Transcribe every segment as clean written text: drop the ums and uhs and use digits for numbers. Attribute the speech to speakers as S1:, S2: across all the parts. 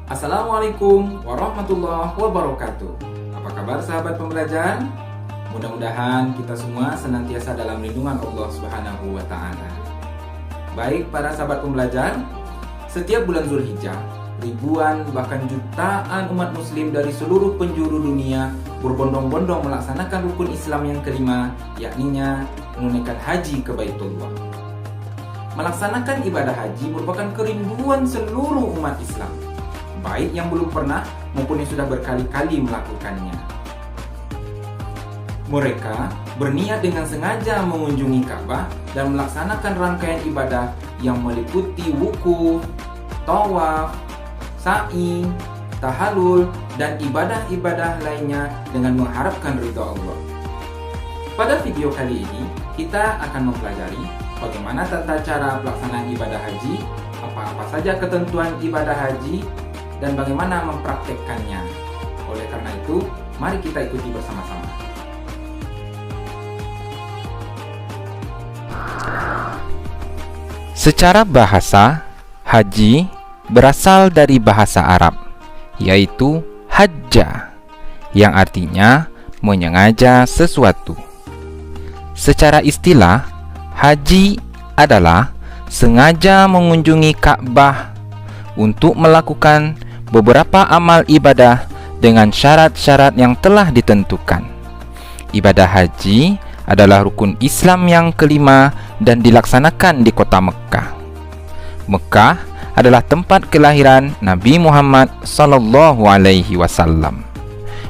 S1: Assalamualaikum warahmatullahi wabarakatuh. Apa kabar sahabat pembelajar? Mudah-mudahan kita semua senantiasa dalam lindungan Allah Subhanahu wa Ta'ala. Baik para sahabat pembelajar, setiap bulan Zulhijjah, ribuan bahkan jutaan umat muslim dari seluruh penjuru dunia berbondong-bondong melaksanakan rukun Islam yang kelima, yakninya menunaikan haji ke Baitullah. Melaksanakan ibadah haji merupakan kerinduan seluruh umat Islam, baik yang belum pernah maupun yang sudah berkali-kali melakukannya. Mereka berniat dengan sengaja mengunjungi Ka'bah dan melaksanakan rangkaian ibadah yang meliputi wukuf, tawaf, sa'i, tahallul, dan ibadah-ibadah lainnya dengan mengharapkan ridha Allah. Pada video kali ini, kita akan mempelajari bagaimana tata cara pelaksanaan ibadah haji, apa-apa saja ketentuan ibadah haji, dan bagaimana mempraktekkannya. Oleh karena itu, mari kita ikuti bersama-sama.
S2: Secara bahasa, haji berasal dari bahasa Arab, yaitu hajja, yang artinya menyengaja sesuatu. Secara istilah, haji adalah sengaja mengunjungi Ka'bah untuk melakukan beberapa amal ibadah dengan syarat-syarat yang telah ditentukan. Ibadah haji adalah rukun Islam yang kelima dan dilaksanakan di kota Mekah. Mekah adalah tempat kelahiran Nabi Muhammad SAW.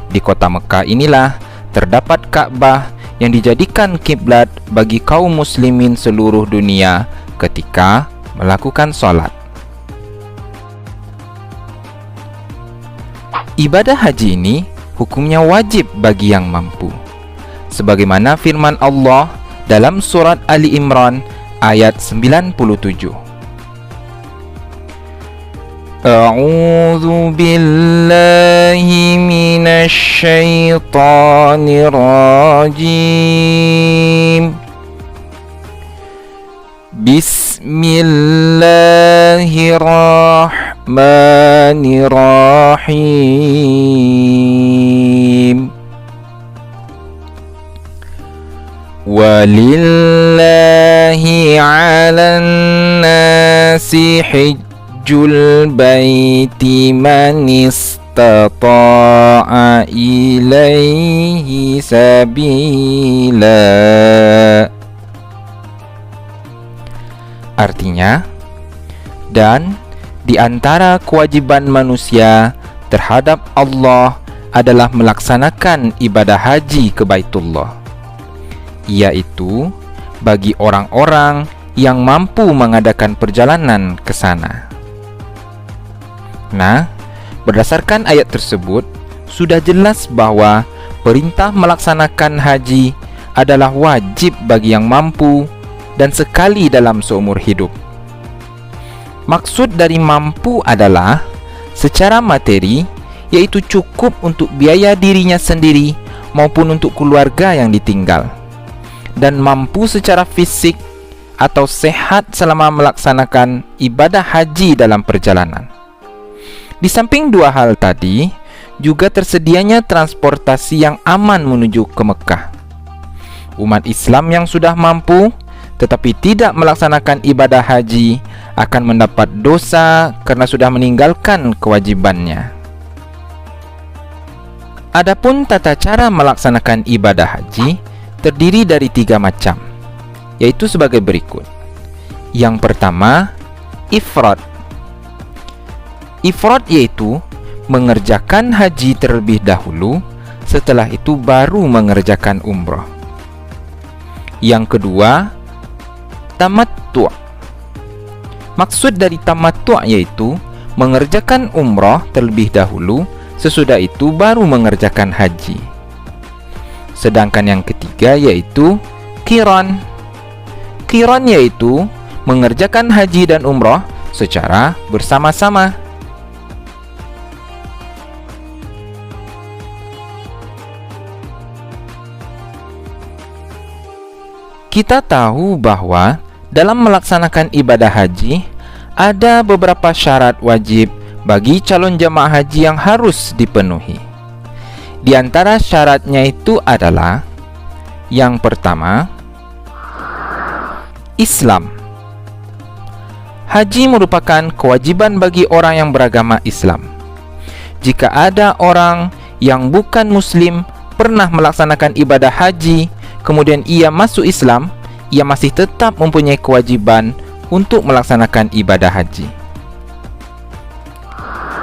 S2: Di kota Mekah inilah terdapat Ka'bah yang dijadikan kiblat bagi kaum muslimin seluruh dunia ketika melakukan sholat. Ibadah haji ini hukumnya wajib bagi yang mampu, sebagaimana firman Allah dalam surat Ali Imran ayat 97. A'udzu billahi minasy syaithanir rajim. Bismillahirrahmanirrahim. Walillahi 'alan nasi hajjul baiti man istata'a ilaihi sabila. Artinya, dan di antara kewajiban manusia terhadap Allah adalah melaksanakan ibadah haji ke Baitullah, yaitu bagi orang-orang yang mampu mengadakan perjalanan ke sana. Nah, berdasarkan ayat tersebut, sudah jelas bahwa perintah melaksanakan haji adalah wajib bagi yang mampu dan sekali dalam seumur hidup. Maksud dari mampu adalah secara materi, yaitu cukup untuk biaya dirinya sendiri maupun untuk keluarga yang ditinggal, dan mampu secara fisik atau sehat selama melaksanakan ibadah haji dalam perjalanan. Di samping dua hal tadi, juga tersedianya transportasi yang aman menuju ke Mekah. Umat Islam yang sudah mampu tetapi tidak melaksanakan ibadah haji akan mendapat dosa karena sudah meninggalkan kewajibannya. Adapun tata cara melaksanakan ibadah haji terdiri dari 3 macam, yaitu sebagai berikut. Yang pertama, ifrad. Ifrad yaitu mengerjakan haji terlebih dahulu, setelah itu baru mengerjakan umrah. Yang kedua, tamattu'. Maksud dari tamattu' yaitu mengerjakan umrah terlebih dahulu, sesudah itu baru mengerjakan haji. Sedangkan yang ketiga yaitu qiran. Qiran yaitu mengerjakan haji dan umrah secara bersama-sama. Kita tahu bahwa dalam melaksanakan ibadah haji ada beberapa syarat wajib bagi calon jamaah haji yang harus dipenuhi. Di antara syaratnya itu adalah yang pertama, Islam. Haji merupakan kewajiban bagi orang yang beragama Islam. Jika ada orang yang bukan muslim pernah melaksanakan ibadah haji, kemudian ia masuk Islam, ia masih tetap mempunyai kewajiban untuk melaksanakan ibadah haji.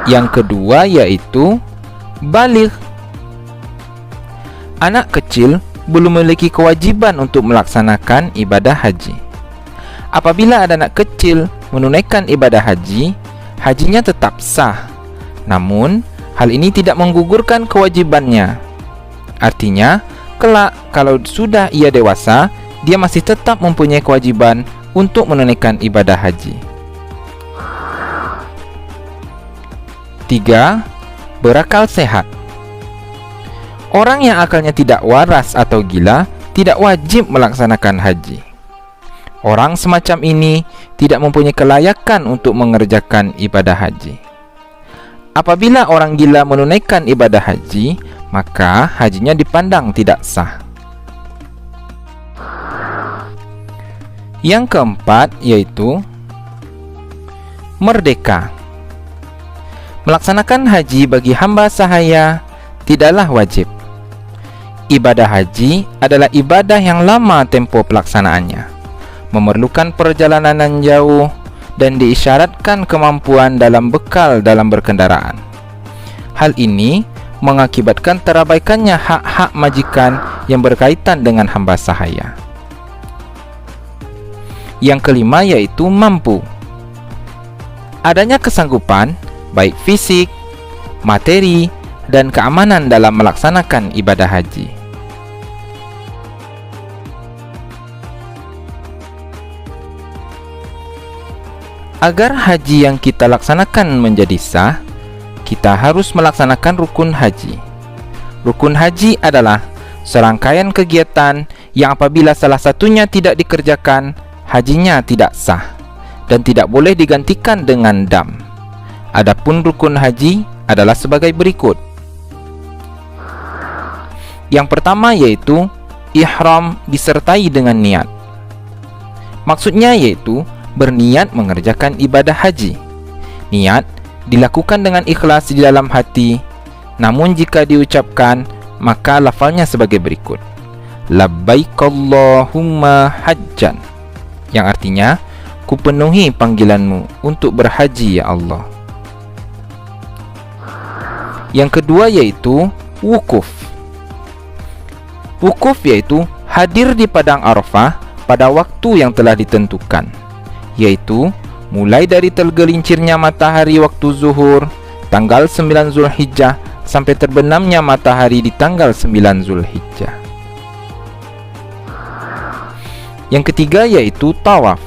S2: Yang kedua yaitu baligh. Anak kecil belum memiliki kewajiban untuk melaksanakan ibadah haji. Apabila ada anak kecil menunaikan ibadah haji, hajinya tetap sah. Namun, hal ini tidak menggugurkan kewajibannya. Artinya, kelak kalau sudah ia dewasa, dia masih tetap mempunyai kewajiban untuk menunaikan ibadah haji. 3. Berakal sehat. Orang yang akalnya tidak waras atau gila tidak wajib melaksanakan haji. Orang semacam ini tidak mempunyai kelayakan untuk mengerjakan ibadah haji. Apabila orang gila menunaikan ibadah haji, maka hajinya dipandang tidak sah. Yang keempat yaitu merdeka. Melaksanakan haji bagi hamba sahaya tidaklah wajib. Ibadah haji adalah ibadah yang lama tempo pelaksanaannya, memerlukan perjalanan yang jauh, dan diisyaratkan kemampuan dalam bekal dalam berkendaraan. Hal ini mengakibatkan terabaikannya hak-hak majikan yang berkaitan dengan hamba sahaya. Yang kelima yaitu mampu. Adanya kesanggupan, baik fisik, materi, dan keamanan dalam melaksanakan ibadah haji. Agar haji yang kita laksanakan menjadi sah, kita harus melaksanakan rukun haji. Rukun haji adalah serangkaian kegiatan yang apabila salah satunya tidak dikerjakan, hajinya tidak sah dan tidak boleh digantikan dengan dam. Adapun rukun haji adalah sebagai berikut. Yang pertama yaitu ihram disertai dengan niat. Maksudnya yaitu berniat mengerjakan ibadah haji. Niat dilakukan dengan ikhlas di dalam hati, namun jika diucapkan maka lafalnya sebagai berikut: labbaik Allahumma hajjan, yang artinya ku penuhi panggilanmu untuk berhaji ya Allah. Yang kedua yaitu wukuf. Wukuf yaitu hadir di padang Arafah pada waktu yang telah ditentukan, yaitu mulai dari tergelincirnya matahari waktu zuhur tanggal 9 Zulhijjah sampai terbenamnya matahari di tanggal 9 Zulhijjah. Yang ketiga yaitu tawaf.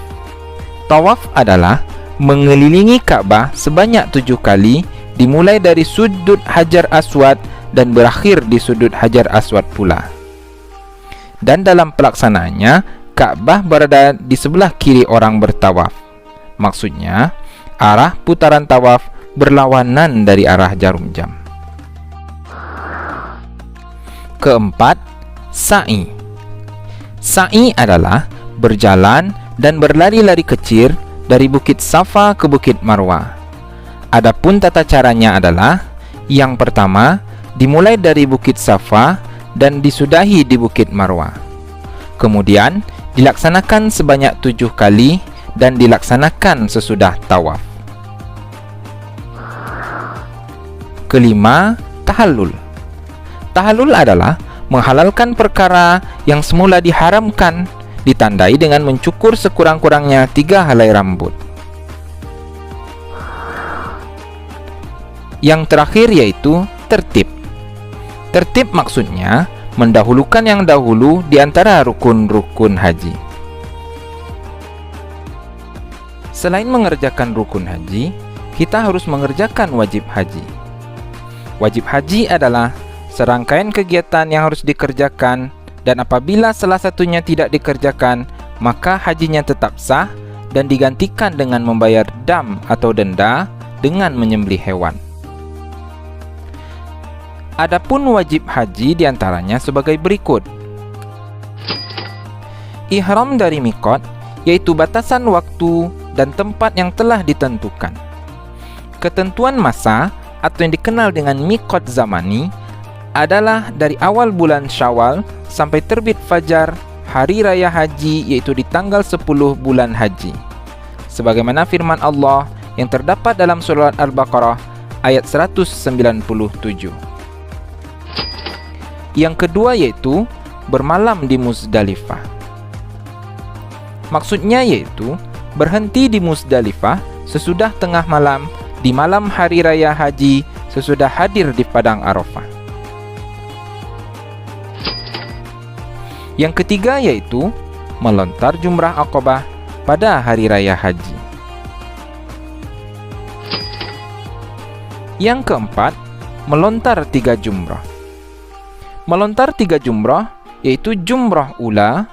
S2: Tawaf adalah mengelilingi Ka'bah sebanyak 7 kali, dimulai dari sudut Hajar Aswad dan berakhir di sudut Hajar Aswad pula. Dan dalam pelaksanaannya, Ka'bah berada di sebelah kiri orang bertawaf. Maksudnya, arah putaran tawaf berlawanan dari arah jarum jam. Keempat, sa'i. Sa'i adalah berjalan dan berlari-lari kecil dari Bukit Safa ke Bukit Marwah. Adapun tata caranya adalah: yang pertama, dimulai dari Bukit Safa dan disudahi di Bukit Marwah. Kemudian dilaksanakan sebanyak 7 kali dan dilaksanakan sesudah tawaf. Kelima, tahallul. Tahallul adalah menghalalkan perkara yang semula diharamkan, ditandai dengan mencukur sekurang-kurangnya 3 helai rambut. Yang terakhir yaitu tertib. Tertib maksudnya mendahulukan yang dahulu di antara rukun-rukun haji. Selain mengerjakan rukun haji, kita harus mengerjakan wajib haji. Wajib haji adalah serangkaian kegiatan yang harus dikerjakan, dan apabila salah satunya tidak dikerjakan, maka hajinya tetap sah dan digantikan dengan membayar dam atau denda dengan menyembelih hewan. Adapun wajib haji diantaranya sebagai berikut. Ihram dari miqat, yaitu batasan waktu dan tempat yang telah ditentukan. Ketentuan masa atau yang dikenal dengan miqat zamani adalah dari awal bulan Syawal sampai terbit fajar hari raya haji, yaitu di tanggal 10 bulan haji. Sebagaimana firman Allah yang terdapat dalam surat Al-Baqarah ayat 197. Yang kedua yaitu bermalam di Muzdalifah. Maksudnya yaitu berhenti di Muzdalifah sesudah tengah malam di malam hari raya haji sesudah hadir di padang Arafah. Yang ketiga yaitu melontar jumrah Aqabah pada hari raya haji. Yang keempat, melontar 3 jumrah. Melontar 3 jumrah yaitu jumrah ula,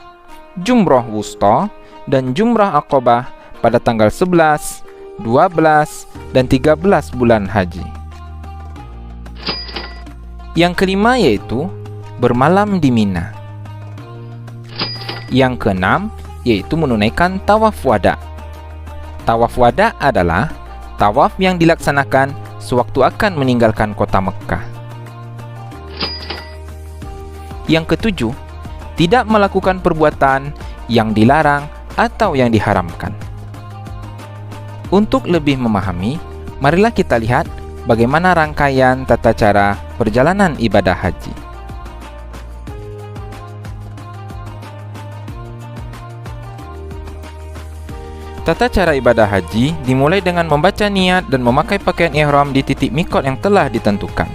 S2: jumrah wusta, dan jumrah Aqabah pada tanggal 11, 12, dan 13 bulan haji. Yang kelima yaitu bermalam di Mina. Yang keenam yaitu menunaikan tawaf wada. Tawaf wada adalah tawaf yang dilaksanakan sewaktu akan meninggalkan kota Mekkah. Yang ketujuh, tidak melakukan perbuatan yang dilarang atau yang diharamkan. Untuk lebih memahami, marilah kita lihat bagaimana rangkaian tata cara perjalanan ibadah haji. Tata cara ibadah haji dimulai dengan membaca niat dan memakai pakaian ihram di titik miqat yang telah ditentukan.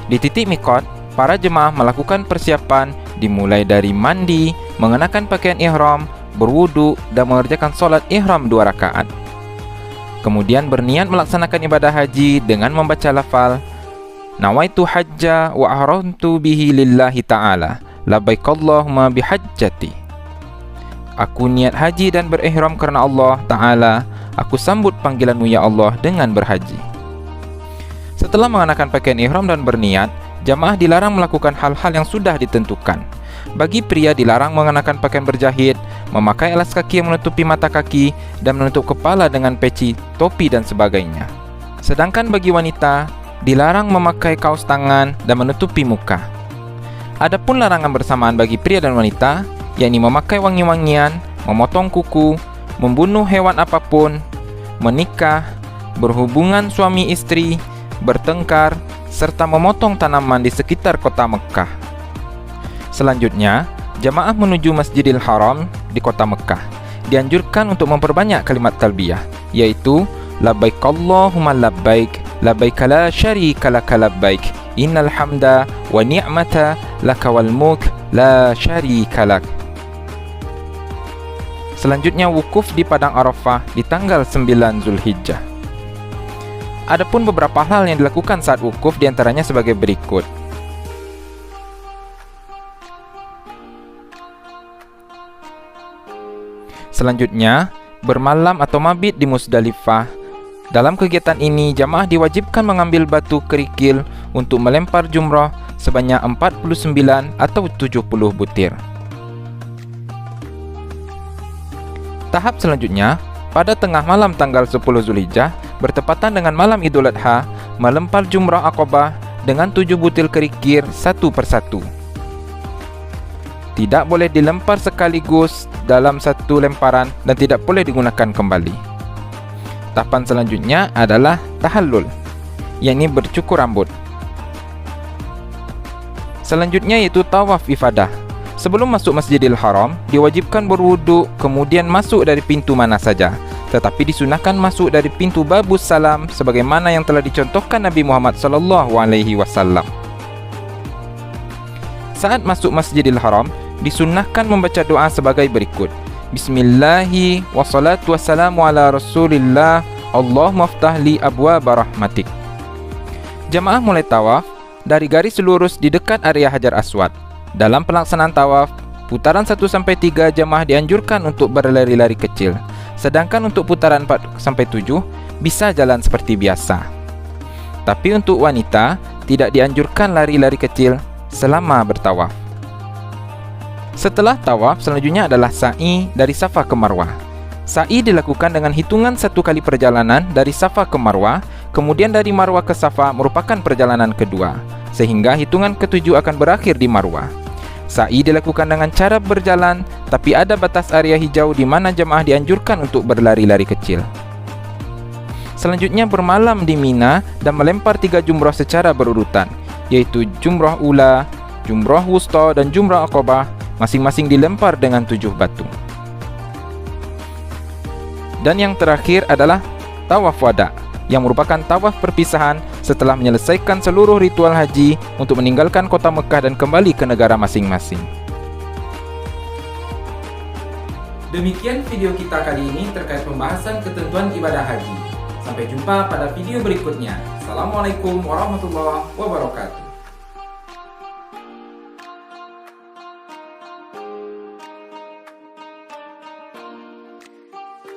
S2: Di titik miqat, para jemaah melakukan persiapan dimulai dari mandi, mengenakan pakaian ihram, berwudu, dan mengerjakan solat ihram 2 rakaat. Kemudian berniat melaksanakan ibadah haji dengan membaca lafal Nawaitu hajja wa ahramtu bihi lillahi ta'ala labbaik Allahumma bihajjati. Aku niat haji dan berihram kerana Allah Ta'ala. Aku sambut panggilanmu ya Allah dengan berhaji. Setelah mengenakan pakaian ihram dan berniat, jamaah dilarang melakukan hal-hal yang sudah ditentukan. Bagi pria dilarang mengenakan pakaian berjahit, memakai alas kaki yang menutupi mata kaki, dan menutup kepala dengan peci, topi dan sebagainya. Sedangkan bagi wanita, dilarang memakai kaos tangan dan menutupi muka. Adapun larangan bersamaan bagi pria dan wanita, yakni memakai wangi-wangian, memotong kuku, membunuh hewan apapun, menikah, berhubungan suami istri, bertengkar, serta memotong tanaman di sekitar kota Mekkah. Selanjutnya, jamaah menuju Masjidil Haram di kota Mekkah. Dianjurkan untuk memperbanyak kalimat talbiyah, yaitu labbaik Allahumma labbaik, labbaik la syarika laka labbaik, innal hamda wa ni'mata laka wal mulk la syarika lak. Selanjutnya wukuf di padang Arafah di tanggal 9 Zulhijjah. Adapun beberapa hal yang dilakukan saat wukuf diantaranya sebagai berikut. Selanjutnya, bermalam atau mabit di Muzdalifah. Dalam kegiatan ini, jamaah diwajibkan mengambil batu kerikil untuk melempar jumrah sebanyak 49 atau 70 butir. Tahap selanjutnya, pada tengah malam tanggal 10 Zulhijjah, bertepatan dengan malam Idul Adha, melempar jumrah Aqabah dengan 7 butir kerikil satu persatu. Tidak boleh dilempar sekaligus dalam satu lemparan dan tidak boleh digunakan kembali. Tahapan selanjutnya adalah tahallul, yakni bercukur rambut. Selanjutnya yaitu tawaf ifadah. Sebelum masuk Masjidil Haram, diwajibkan berwudu, kemudian masuk dari pintu mana saja. Tetapi disunahkan masuk dari pintu Babus Salam sebagaimana yang telah dicontohkan Nabi Muhammad SAW. Saat masuk Masjidil Haram, disunahkan membaca doa sebagai berikut. Bismillahi wassalatu wassalamu ala rasulillah, Allahumma ftahli abwaaba rahmatik. Jamaah mulai tawaf dari garis lurus di dekat area Hajar Aswad. Dalam pelaksanaan tawaf, putaran 1-3 jamaah dianjurkan untuk berlari-lari kecil. Sedangkan untuk putaran 4-7, bisa jalan seperti biasa. Tapi untuk wanita, tidak dianjurkan lari-lari kecil selama bertawaf. Setelah tawaf, selanjutnya adalah sa'i dari Safa ke Marwah. Sa'i dilakukan dengan hitungan 1 kali perjalanan dari Safa ke Marwah, kemudian dari Marwah ke Safa merupakan perjalanan kedua, sehingga hitungan ketujuh akan berakhir di Marwah. Sa'i dilakukan dengan cara berjalan, tapi ada batas area hijau di mana jemaah dianjurkan untuk berlari-lari kecil. Selanjutnya bermalam di Mina dan melempar 3 jumrah secara berurutan, yaitu jumrah ula, jumrah wusta, dan jumrah aqabah, masing-masing dilempar dengan 7 batu. Dan yang terakhir adalah tawaf wada, yang merupakan tawaf perpisahan setelah menyelesaikan seluruh ritual haji untuk meninggalkan kota Mekah dan kembali ke negara masing-masing.
S1: Demikian video kita kali ini terkait pembahasan ketentuan ibadah haji. Sampai jumpa pada video berikutnya. Assalamualaikum warahmatullahi wabarakatuh.